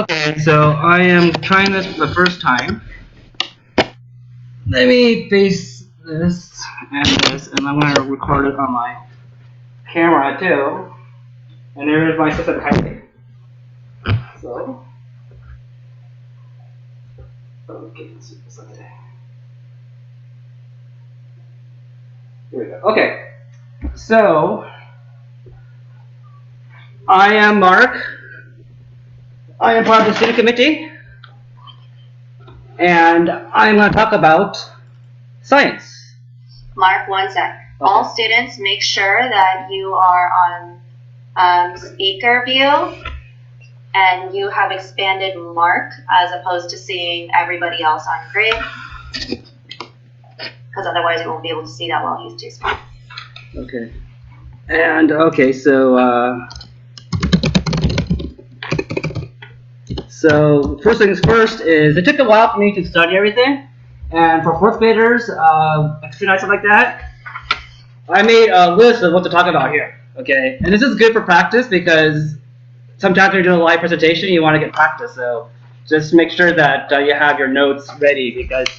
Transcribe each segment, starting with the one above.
Okay, so I am trying this for the first time. Let me face this, and I'm going to record it on my camera too. And there is my system Kylie. So, okay, let's see this today. Here we go. Okay, so I am Mark. I am part of the student committee, and I'm going to talk about science. Mark, one sec. Okay. All students, make sure that you are on speaker view and you have expanded Mark as opposed to seeing everybody else on grid, because otherwise you won't be able to see that while he's too small. Okay. And okay, so first things first is it took a while for me to study everything, and for fourth graders, extra nice stuff like that, I made a list of what to talk about here. Okay, and this is good for practice because sometimes when you're doing a live presentation, you want to get practice. So just make sure that you have your notes ready, because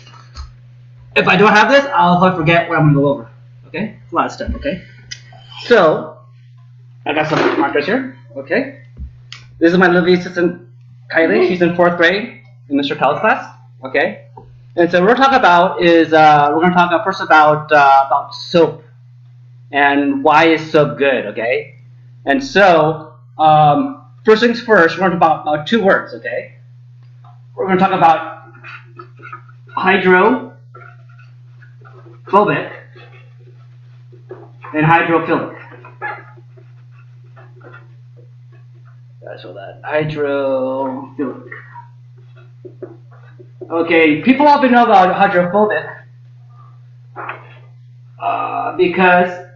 if I don't have this, I'll forget what I'm going to go over. Okay, it's a lot of stuff. Okay, so I got some markers here. Okay, this is my lovely assistant Kylie. She's in fourth grade in Mr. Kell's class. Okay, and so what we're talking about is we're going to talk first about soap and why is soap good. Okay, and so first things first, we're going to talk about two words. Okay, we're going to talk about hydrophobic and hydrophilic. So that hydrophilic. Okay, people often know about hydrophobic because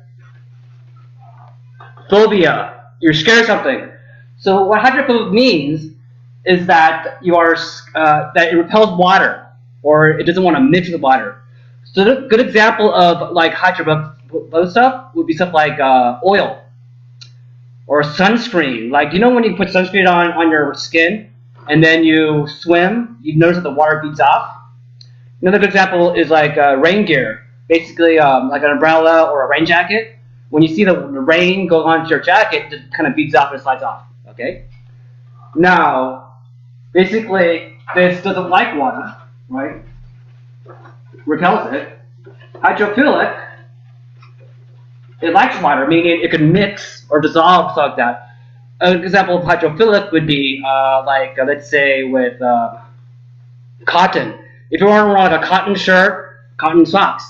phobia, you're scared of something. So what hydrophobic means is that you are that it repels water, or it doesn't want to mix with water. So a good example of like hydrophobic stuff would be stuff like oil. Or sunscreen, like you know when you put sunscreen on your skin and then you swim, you notice that the water beads off. Another good example is like rain gear, basically like an umbrella or a rain jacket. When you see the rain go onto your jacket, it kind of beads off and slides off. Okay. Now, basically, this doesn't like water, right? Repels it. Hydrophilic. It likes water, meaning it can mix or dissolve, stuff like that. An example of hydrophilic would be let's say with cotton. If you're wearing like a cotton shirt, cotton socks,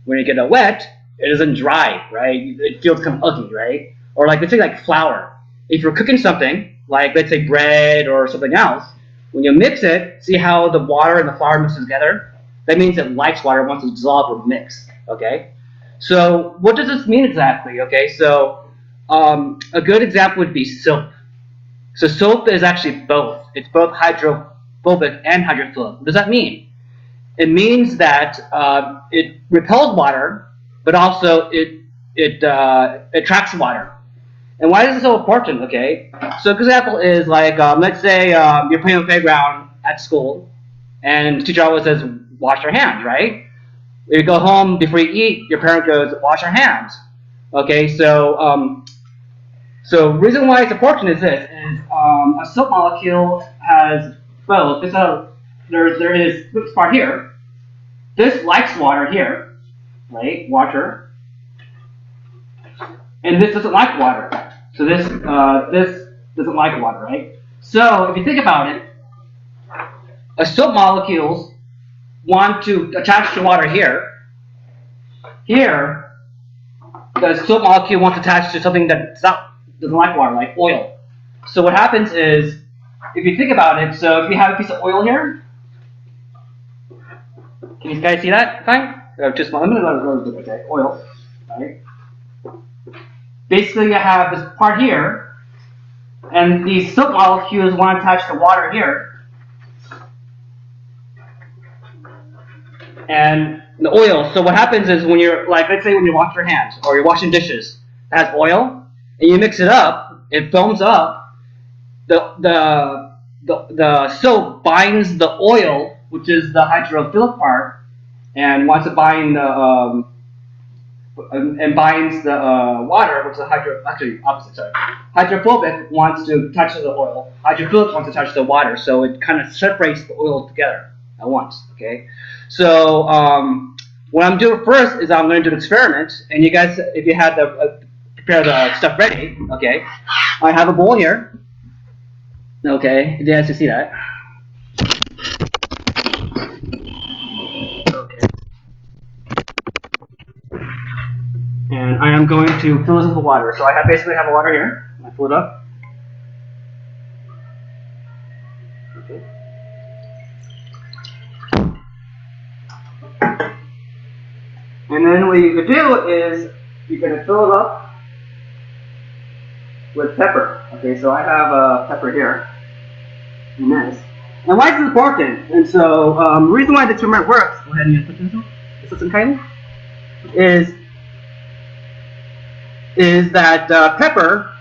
when you get it wet, it doesn't dry, right? It feels kind of ugly, right? Or like let's say like flour. If you're cooking something, like let's say bread or something else, when you mix it, see how the water and the flour mix together? That means it likes water, wants to dissolve or mix, okay? So what does this mean exactly? Okay, so a good example would be soap. So soap is actually both. It's both hydrophobic and hydrophilic. What does that mean? It means that it repels water, but also it attracts water. And why is this so important? Okay, so a good example is like let's say you're playing on the playground at school, and the teacher always says wash your hands, right? When you go home before you eat, your parent goes, wash your hands. Okay, so so reason why it's important is this: is a soap molecule has both. There is this part here. This likes water here, right? Water, and this doesn't like water. So this doesn't like water, right? So if you think about it, a soap molecules want to attach to water here. Here, the soap molecule wants to attach to something that doesn't like water, like oil. So what happens is, if you think about it, so if you have a piece of oil here, can you guys see that? Fine? Too small. I'm going to go to okay, oil. Right? Basically, you have this part here, and these soap molecules want to attach to water here. And the oil, so what happens is when you're, like, let's say when you wash your hands, or you're washing dishes, it has oil, and you mix it up, it foams up, the the soap binds the oil, which is the hydrophilic part, and wants to bind the and binds the water, which is the actually opposite. Sorry, hydrophobic wants to touch the oil. Hydrophilic wants to touch the water, so it kind of separates the oil together at once. Okay, so what I'm doing first is I'm going to do an experiment, and you guys, if you had the prepare the stuff ready, okay, I have a bowl here. Okay, you guys can see that. Okay. And I am going to fill this with water. So I basically have water here. I fill it up. Okay. And then what you could do is you're going to fill it up with pepper. Okay, so I have pepper here. And this. And why is this important? And so the reason why the experiment works, go ahead and put this in. Is this some kind? Is that pepper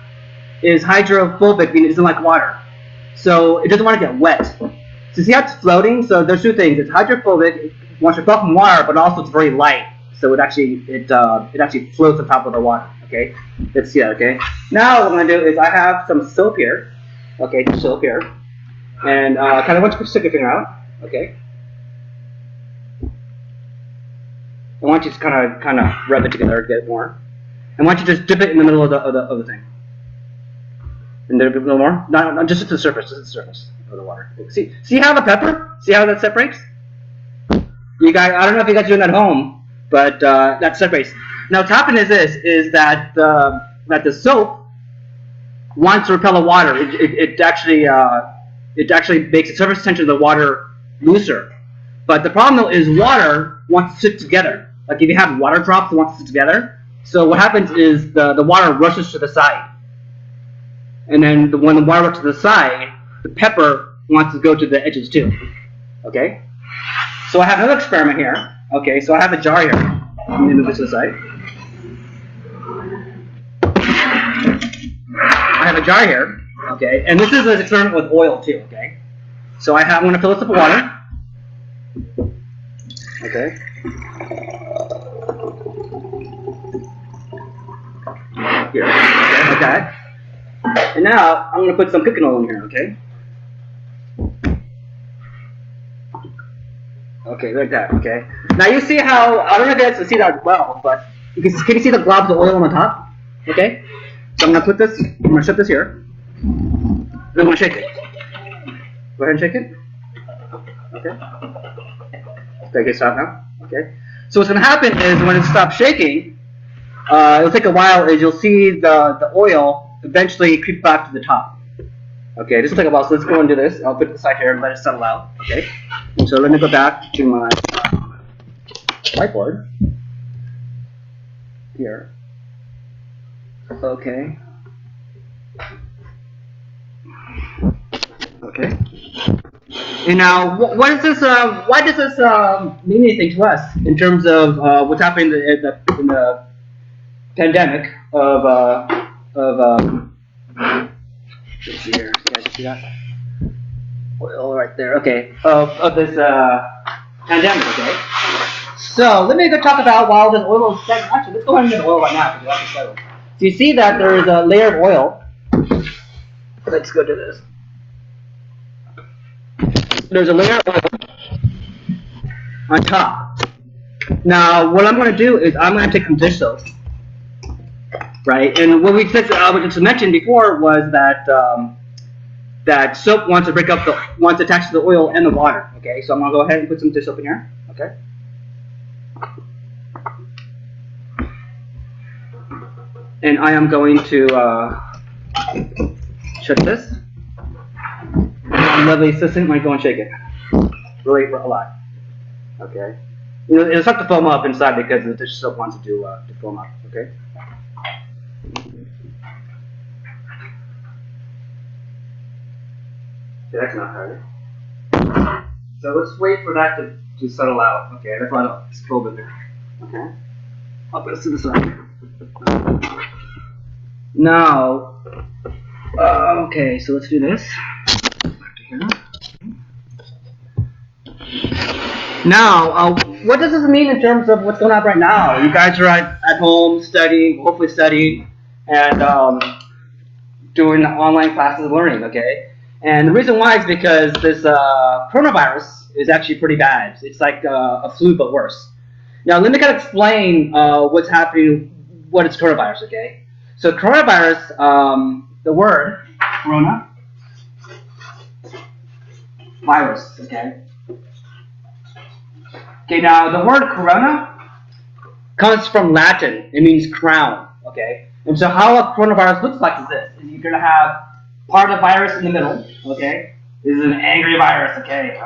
is hydrophobic, meaning it doesn't like water. So it doesn't want to get wet. So see how it's floating? So there's two things. It's hydrophobic, it wants to float from water, but also it's very light. So it actually floats on top of the water. Okay? Let's see that, okay? Now what I'm gonna do is I have some soap here. Okay, soap here. And kind of want you to stick your finger out. Okay. I want you to kind of rub it together, get it more. And why don't you just dip it in the middle of the thing? And then a little more? Not just to the surface, just to the surface of the water. See how the pepper? See how that separates? You guys, I don't know if you guys are doing that at home, but that separates. Now what's happened is this: is that the soap wants to repel the water. It actually makes the surface tension of the water looser. But the problem though is water wants to sit together. Like if you have water drops that want to sit together. So what happens is the water rushes to the side. And then when the water rushes to the side, the pepper wants to go to the edges too. Okay? So I have another experiment here. Okay, so I have a jar here. Let me move this to the side. I have a jar here. Okay, and this is an experiment with oil too. Okay? So I'm going to fill this up with water. Okay? Here, okay, like that. And now I'm going to put some cooking oil in here, okay? Okay, like that, okay? Now you see how, I don't know if you guys can see that well, but can you see the globs of oil on the top? Okay? So I'm going to put this, I'm going to set this here. And I'm going to shake it. Go ahead and shake it. Okay. Okay, stop now. Okay. So what's going to happen is when it stops shaking, it'll take a while as you'll see the oil eventually creep back to the top. Okay, this will take a while, so let's go and do this. I'll put it aside here and let it settle out. Okay, and so let me go back to my whiteboard. Here. Okay. Okay. And now, what is this? Why does this mean anything to us in terms of what's happening in the pandemic of let's see here. You guys see that? Oil right there. Okay. Of this pandemic. Okay. So let me go talk about while this oil is settled. Actually, let's go ahead and get the oil right now because it's settled. So you see that there is a layer of oil. Let's go do this. There's a layer of oil on top. Now, what I'm going to do is I'm going to take some dish soap, right? And what we just mentioned before was that that soap wants to wants to attach to the oil and the water. Okay, so I'm going to go ahead and put some dish soap in here. Okay. And I am going to shake this. My lovely assistant might go and shake it. Really a lot. Okay. You know, it'll start to foam up inside because the dish soap wants to foam up. Okay. Okay, that's not hard. So let's wait for that to settle out. Okay, that's why I'll just pull it there. Okay. I'll put this to the side. Now, okay, so let's do this. Now, what does this mean in terms of what's going on right now? You guys are at home studying, hopefully studying, and doing online classes learning, okay? And the reason why is because this coronavirus is actually pretty bad. It's like a flu, but worse. Now, let me kind of explain what's happening, what is coronavirus, okay? So coronavirus, the word, corona, virus, okay? Okay, now the word corona comes from Latin. It means crown, okay? And so how a coronavirus looks like is this. You're going to have part of the virus in the middle, okay? This is an angry virus, okay?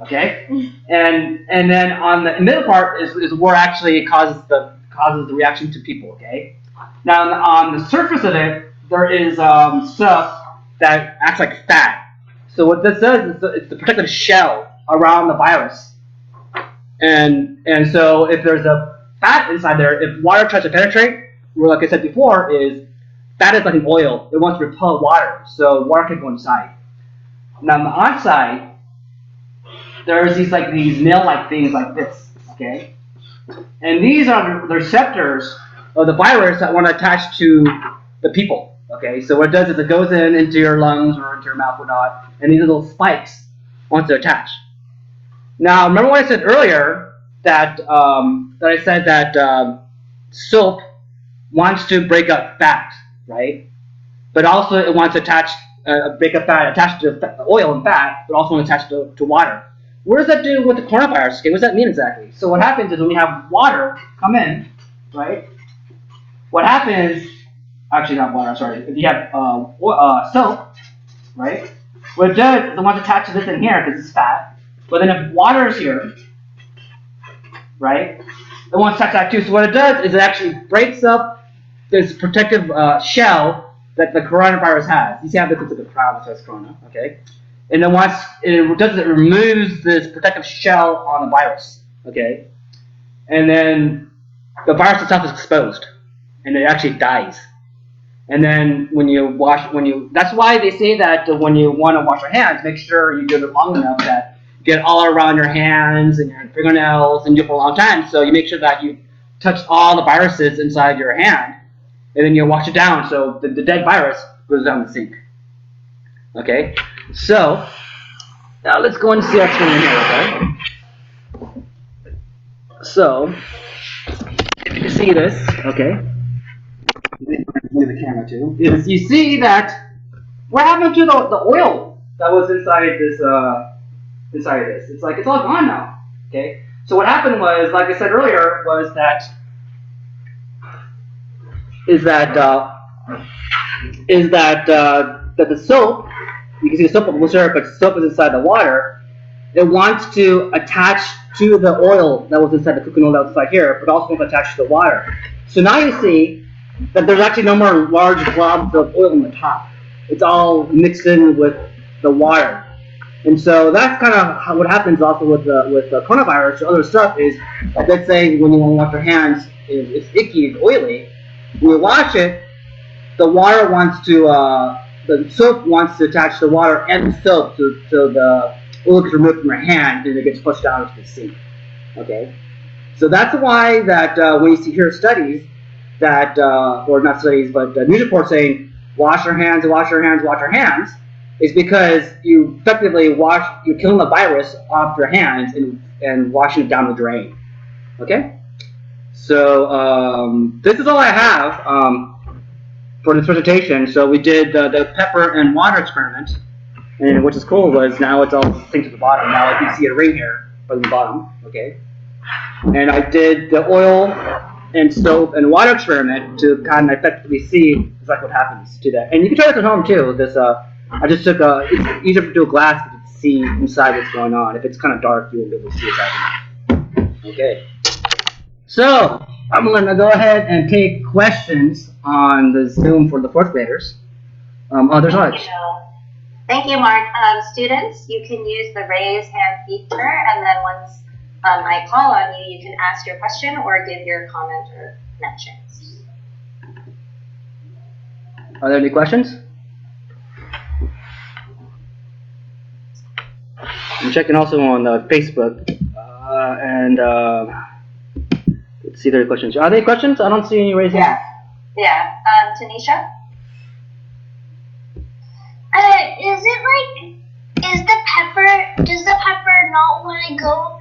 Okay? And then on the middle part is where actually it causes the reaction to people, okay? Now on the surface of it, there is stuff that acts like fat. So what this does is it's the protective shell around the virus. And so if there's a fat inside there, if water tries to penetrate, well, like I said before, is fat is like an oil. It wants to repel water, so water can go inside. Now on the outside, there's these nail-like things like this, okay? And these are the receptors of the virus that want to attach to the people, okay? So what it does is it goes into your lungs or into your mouth or not, and these little spikes want to attach. Now, remember what I said earlier that I said that soap wants to break up fat, right? But also it wants to break up fat, attach to the oil and fat, but also attach to water. What does that do with the coronavirus? Okay, what does that mean exactly? So what happens is when you have water come in, right? What happens? Actually, not water. Sorry. If you have soap, right? What it does is it wants to attach to this in here because it's fat. But then if water is here, right, it wants to touch that too. So what it does is it actually breaks up this protective shell that the coronavirus has. You see how this is like a crown that says corona, okay? And then once it does, it removes this protective shell on the virus, okay? And then the virus itself is exposed, and it actually dies. And then that's why they say that when you want to wash your hands, make sure you do it long enough that get all around your hands and your fingernails and do it for a long time. So you make sure that you touch all the viruses inside your hand, and then you wash it down so the dead virus goes down the sink. Okay? So now let's go and see what's going on here, okay? So if you see this, okay? Move the camera too. Is you see that what happened to the oil that was inside this It's like it's all gone now. Okay. So what happened was, like I said earlier, was that the soap, you can see the soap bubble syrup, but soap is inside the water. It wants to attach to the oil that was inside the cooking oil that was inside here, but also wants to attach to the water. So now you see that there's actually no more large globs of oil on the top. It's all mixed in with the water. And so that's kind of what happens also with the coronavirus or other stuff is, like let's say when you want to wash your hands, it's icky, it's oily. When you wash it, the water wants to, the soap wants to attach the water and the soap so the oil gets removed from your hand and it gets pushed down into the sink. Okay? So that's why that when you see here studies that, or not studies, but news reports saying, wash your hands, wash your hands, wash your hands, is because you effectively you're killing the virus off your hands and washing it down the drain. Okay? So this is all I have for this presentation. So we did the pepper and water experiment, and which is cool was now it's all synced to the bottom. Now you can see it right here from the bottom. Okay? And I did the oil and soap and water experiment to kind of effectively see exactly what happens to that. And you can try this at home too. This I just took it's easier to do a glass to see inside what's going on. If it's kind of dark, you won't be able to see what's happening. Okay. So I'm going to go ahead and take questions on the Zoom for the fourth graders. There's Arch. Thank you, Mark. Students, you can use the raise hand feature, and then once I call on you, you can ask your question or give your comment or mentions. Are there any questions? I'm checking also on Facebook, and let's see if there are questions. Are there any questions? I don't see any raised hands. Yeah. Tanisha? Is it does the pepper not want to go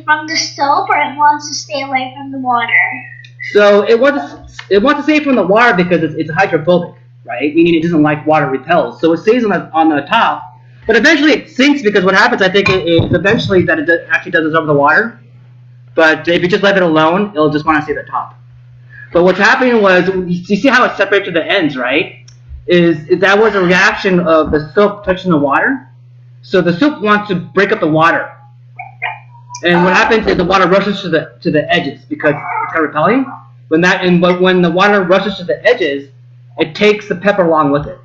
from the soap, or it wants to stay away from the water? So it wants to stay from the water because it's hydrophobic, right? Meaning it doesn't like water, repels. So it stays on the top, but eventually it sinks because what happens, I think, is eventually that it actually does absorb the water. But if you just let it alone, it'll just want to stay at the top. But what's happening was, you see how it separated to the ends, right? Is that was a reaction of the soap touching the water. So the soap wants to break up the water. And what happens is the water rushes to the edges because it's kind of repelling. But when the water rushes to the edges, it takes the pepper along with it.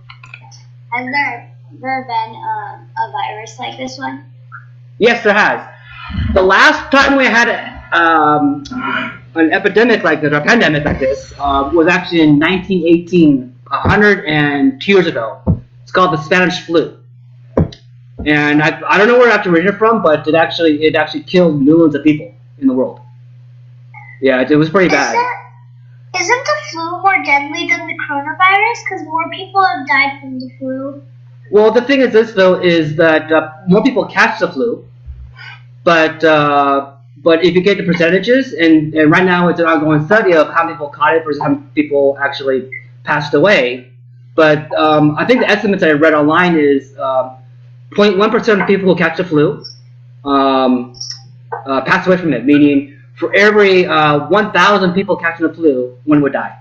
Has there ever been a virus like this one? Yes, there has. The last time we had an epidemic like this, or a pandemic like this, was actually in 1918, 102 years ago. It's called the Spanish flu. And I don't know where it actually originated from, but it actually killed millions of people in the world. Yeah, it was pretty bad. Isn't the flu more deadly than the coronavirus? Because more people have died from the flu. Well, the thing is this, though, is that more people catch the flu, but if you get the percentages, and right now it's an ongoing study of how many people caught it versus how many people actually passed away. But I think the estimates I read online is 0.1% of people who catch the flu pass away from it, meaning for every 1,000 people catching the flu, one would die.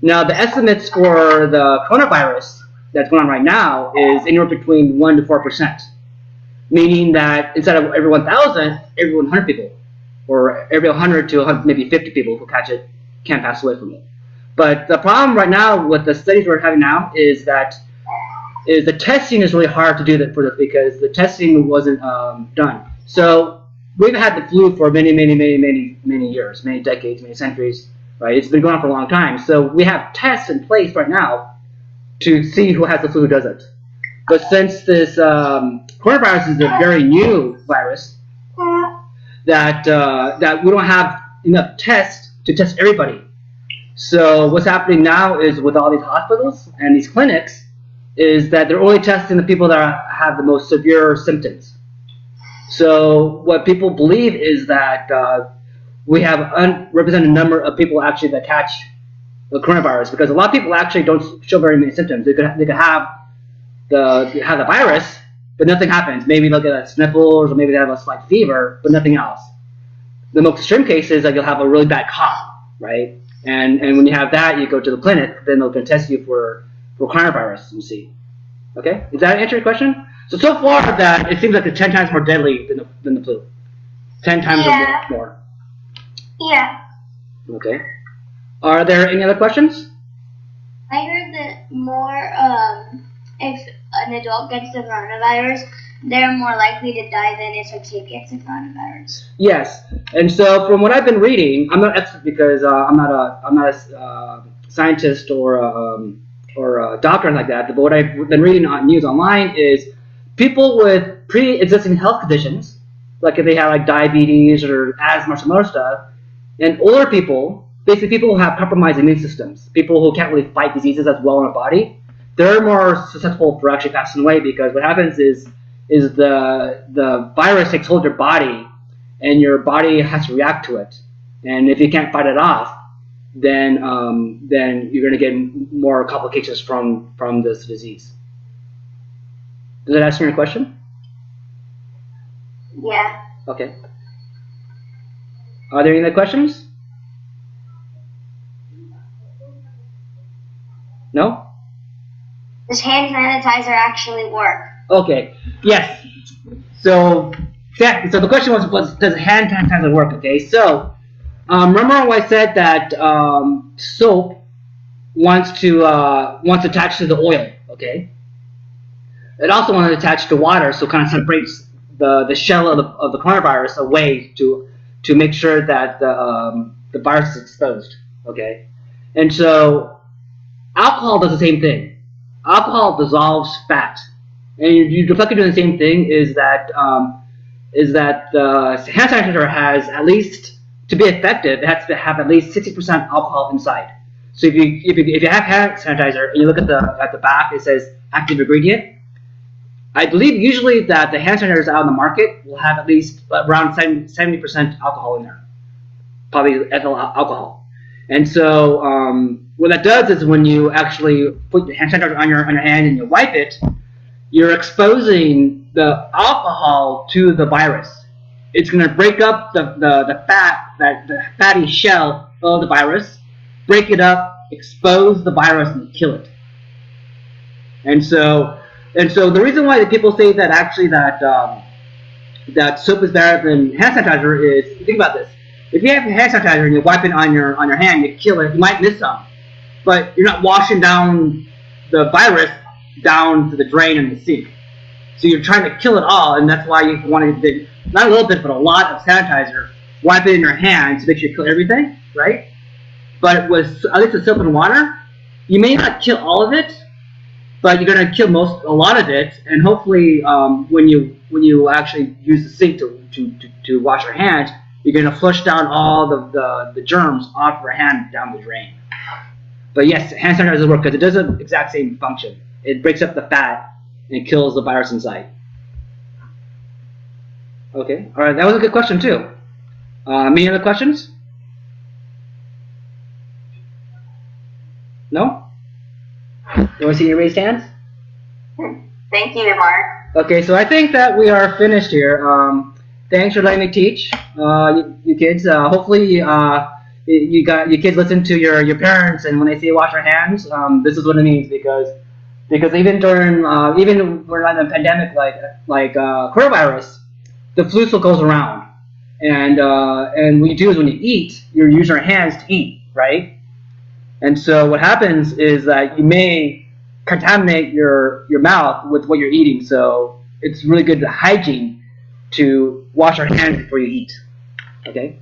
Now, the estimates for the coronavirus that's going on right now is anywhere between 1 to 4%, meaning that instead of every 1,000, every 100 people, or every 100 to 100, maybe 50 people who catch it can pass away from it. But the problem right now with the studies we're having now is that the testing is really hard to do that for this because the testing wasn't done. So we've had the flu for many years, many decades, many centuries, right? It's been going on for a long time. So we have tests in place right now to see who has the flu, who doesn't. But since this coronavirus is a very new virus, that we don't have enough tests to test everybody. So what's happening now is with all these hospitals and these clinics is that they're only testing the people that have the most severe symptoms. So what people believe is that we have an unrepresented number of people actually that catch the coronavirus because a lot of people actually don't show very many symptoms. They could have the virus, but nothing happens. Maybe they'll get sniffles or maybe they have a slight fever, but nothing else. The most extreme case is that you'll have a really bad cough, right? And when you have that, you go to the clinic, then they'll test you for coronavirus and see. Okay, does that answer your question? So far that it seems like it's 10 times more deadly than the flu. 10 times or more. Yeah. Okay. Are there any other questions? I heard that more if an adult gets the coronavirus, they're more likely to die than if a kid gets the coronavirus. Yes, and so from what I've been reading, I'm not an expert because I'm not a scientist or a doctor like that. But what I've been reading on news online is people with pre-existing health conditions, like if they have like diabetes or asthma or some other stuff, and older people, basically people who have compromised immune systems, people who can't really fight diseases as well in their body, they're more susceptible for actually passing away because what happens is the virus takes hold of your body and your body has to react to it. And if you can't fight it off, then you're going to get more complications from this disease. Does that answer your question? Yeah. Okay. Are there any other questions? No? Does hand sanitizer actually work? Okay. Yes. So the question was does hand sanitizer work? Okay. So remember how I said that soap wants to attach to the oil. Okay. It also wants to attach to water, so it kind of separates the shell of the coronavirus away to make sure that the virus is exposed. Okay. And so alcohol does the same thing. Alcohol dissolves fat. And you're effectively doing the same thing is that is that the hand sanitizer has at least, to be effective, it has to have at least 60% alcohol inside. So if you have hand sanitizer and you look at the back, it says active ingredient. I believe usually that the hand sanitizers out on the market will have at least around 70% alcohol in there, probably ethyl alcohol. And so what that does is when you actually put the hand sanitizer on your hand and you wipe it, you're exposing the alcohol to the virus. It's going to break up the fatty shell of the virus, break it up, expose the virus, and kill it. And so the reason why the people say that actually that soap is better than hand sanitizer is, think about this. If you have hand sanitizer and you wipe it on your hand, you kill it, you might miss some. But you're not washing down the virus down to the drain and the sink. So you're trying to kill it all, and that's why you want to, not a little bit, but a lot of sanitizer, wipe it in your hand to make sure you kill everything, right? But with at least with soap and water, you may not kill all of it, but you're going to kill a lot of it, and hopefully when you actually use the sink to wash your hands, you're going to flush down all the germs off your hand down the drain. But yes, hand sanitizer work because it does the exact same function. It breaks up the fat and it kills the virus inside. Okay, all right, that was a good question too. Any other questions? No? You want to see your raised hands? Thank you, Mark. Okay, so I think that we are finished here. Thanks for letting me teach, you kids. Hopefully, you kids listen to your parents, and when they say wash your hands, this is what it means because even during even we're not in a pandemic like coronavirus, the flu still goes around, and what you do is when you eat, you use your hands to eat, right? And so what happens is that you may contaminate your mouth with what you're eating. So it's really good hygiene to wash your hands before you eat. Okay.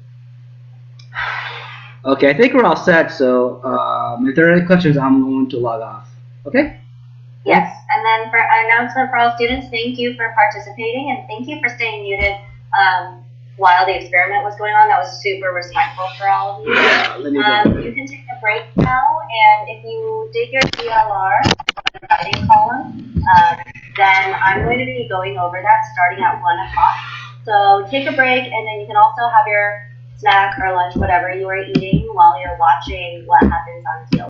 Okay, I think we're all set. So if there are any questions, I'm going to log off. Okay. Yes, and then for an announcement for all students, thank you for participating and thank you for staying muted while the experiment was going on. That was super respectful for all of you. You can take a break now, and if you did your DLR, the writing column, then I'm going to be going over that starting at 1 o'clock. So take a break, and then you can also have your snack or lunch, whatever you are eating, while you're watching what happens on DLR.